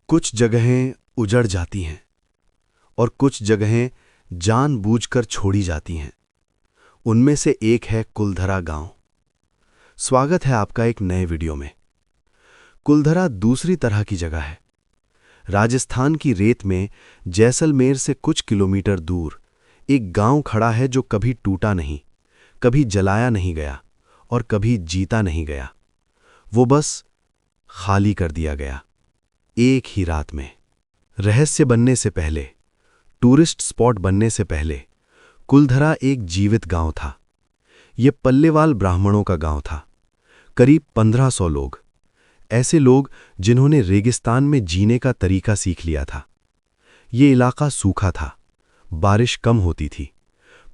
कुछ जगहें उजड़ जाती हैं और कुछ जगहें जानबूझकर छोड़ी जाती हैं। उनमें से एक है कुलधरा गांव। स्वागत है आपका एक नए वीडियो में। कुलधरा दूसरी तरह की जगह है। राजस्थान की रेत में जैसलमेर से कुछ किलोमीटर दूर एक गांव खड़ा है जो कभी टूटा नहीं, कभी जलाया नहीं गया और कभी जीता नहीं गया। वो बस खाली कर दिया गया एक ही रात में। रहस्य बनने से पहले, टूरिस्ट स्पॉट बनने से पहले कुलधरा एक जीवित गांव था। ये पल्लेवाल ब्राह्मणों का गांव था। करीब 1500 लोग, ऐसे लोग जिन्होंने रेगिस्तान में जीने का तरीका सीख लिया था। ये इलाका सूखा था, बारिश कम होती थी,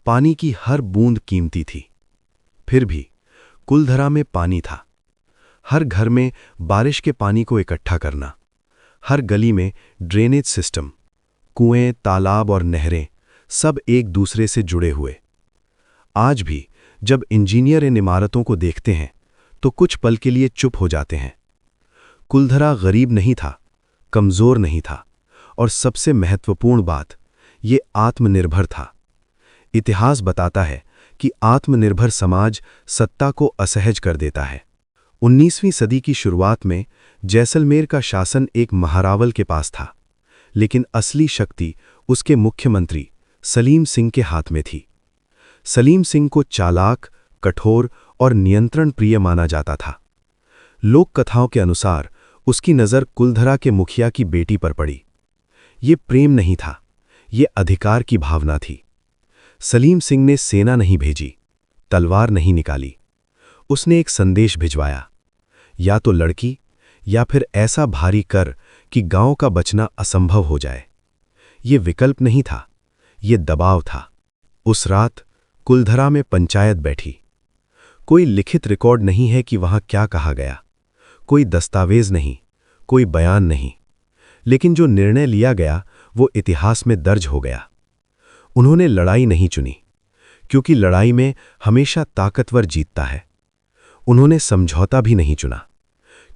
पानी की हर बूंद कीमती थी। फिर भी कुलधरा में पानी था। हर घर में बारिश के पानी को इकट्ठा करना, हर गली में ड्रेनेज सिस्टम, कुएं, तालाब और नहरें, सब एक दूसरे से जुड़े हुए। आज भी जब इंजीनियर इन इमारतों को देखते हैं तो कुछ पल के लिए चुप हो जाते हैं। कुलधरा गरीब नहीं था, कमजोर नहीं था और सबसे महत्वपूर्ण बात, ये आत्मनिर्भर था। इतिहास बताता है कि आत्मनिर्भर समाज सत्ता को असहज कर देता है। 19वीं सदी की शुरुआत में जैसलमेर का शासन एक महारावल के पास था, लेकिन असली शक्ति उसके मुख्यमंत्री सलीम सिंह के हाथ में थी। सलीम सिंह को चालाक, कठोर और नियंत्रण प्रिय माना जाता था। लोक कथाओं के अनुसार उसकी नज़र कुलधरा के मुखिया की बेटी पर पड़ी। ये प्रेम नहीं था, ये अधिकार की भावना थी। सलीम सिंह ने सेना नहीं भेजी, तलवार नहीं निकाली। उसने एक संदेश भिजवाया, या तो लड़की या फिर ऐसा भारी कर कि गांव का बचना असंभव हो जाए। ये विकल्प नहीं था, ये दबाव था। उस रात कुलधरा में पंचायत बैठी। कोई लिखित रिकॉर्ड नहीं है कि वहां क्या कहा गया, कोई दस्तावेज नहीं, कोई बयान नहीं, लेकिन जो निर्णय लिया गया वो इतिहास में दर्ज हो गया। उन्होंने लड़ाई नहीं चुनी, क्योंकि लड़ाई में हमेशा ताकतवर जीतता है। उन्होंने समझौता भी नहीं चुना,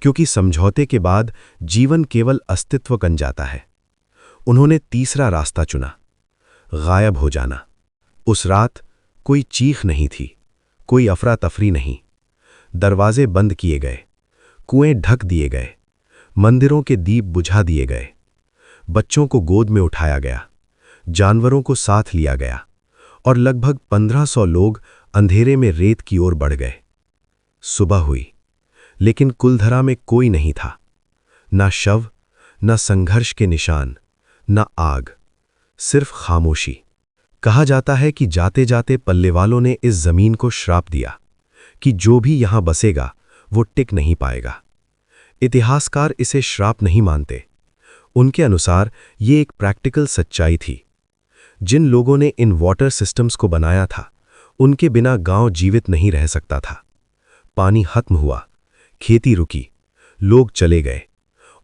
क्योंकि समझौते के बाद जीवन केवल अस्तित्व बन जाता है। उन्होंने तीसरा रास्ता चुना, गायब हो जाना। उस रात कोई चीख नहीं थी, कोई अफरा तफरी नहीं। दरवाजे बंद किए गए, कुएं ढक दिए गए, मंदिरों के दीप बुझा दिए गए, बच्चों को गोद में उठाया गया, जानवरों को साथ लिया गया और लगभग 1500 लोग अंधेरे में रेत की ओर बढ़ गए। सुबह हुई, लेकिन कुलधरा में कोई नहीं था। ना शव, ना संघर्ष के निशान, ना आग, सिर्फ खामोशी। कहा जाता है कि जाते जाते पल्लेवालों ने इस जमीन को श्राप दिया कि जो भी यहां बसेगा वो टिक नहीं पाएगा। इतिहासकार इसे श्राप नहीं मानते। उनके अनुसार ये एक प्रैक्टिकल सच्चाई थी। जिन लोगों ने इन वाटर सिस्टम्स को बनाया था, उनके बिना गांव जीवित नहीं रह सकता था। पानी खत्म हुआ, खेती रुकी, लोग चले गए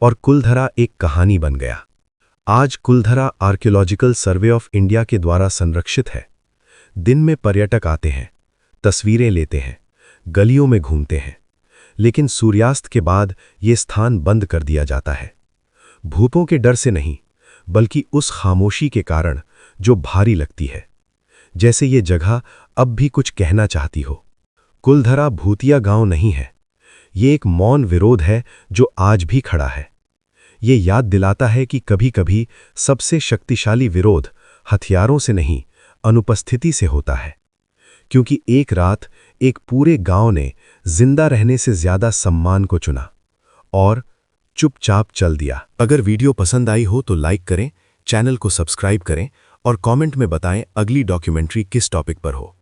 और कुलधरा एक कहानी बन गया। आज Kuldhara archaeological survey of India के द्वारा संरक्षित है। दिन में पर्यटक आते हैं, तस्वीरें लेते हैं, गलियों में घूमते हैं, लेकिन सूर्यास्त के बाद ये स्थान बंद कर दिया जाता है। भूतों के डर से नहीं, बल्कि उस खामोशी के कारण जो भारी लगती है, जैसे ये जगह अब भी कुछ कहना चाहती हो। कुलधरा भूतिया गांव नहीं है, ये एक मौन विरोध है जो आज भी खड़ा है। ये याद दिलाता है कि कभी-कभी सबसे शक्तिशाली विरोध हथियारों से नहीं, अनुपस्थिति से होता है। क्योंकि एक रात एक पूरे गांव ने जिंदा रहने से ज्यादा सम्मान को चुना और चुपचाप चल दिया। अगर वीडियो पसंद आई हो तो लाइक करें, चैनल को सब्सक्राइब करें और कमेंट में बताएं अगली डॉक्यूमेंट्री किस टॉपिक पर हो।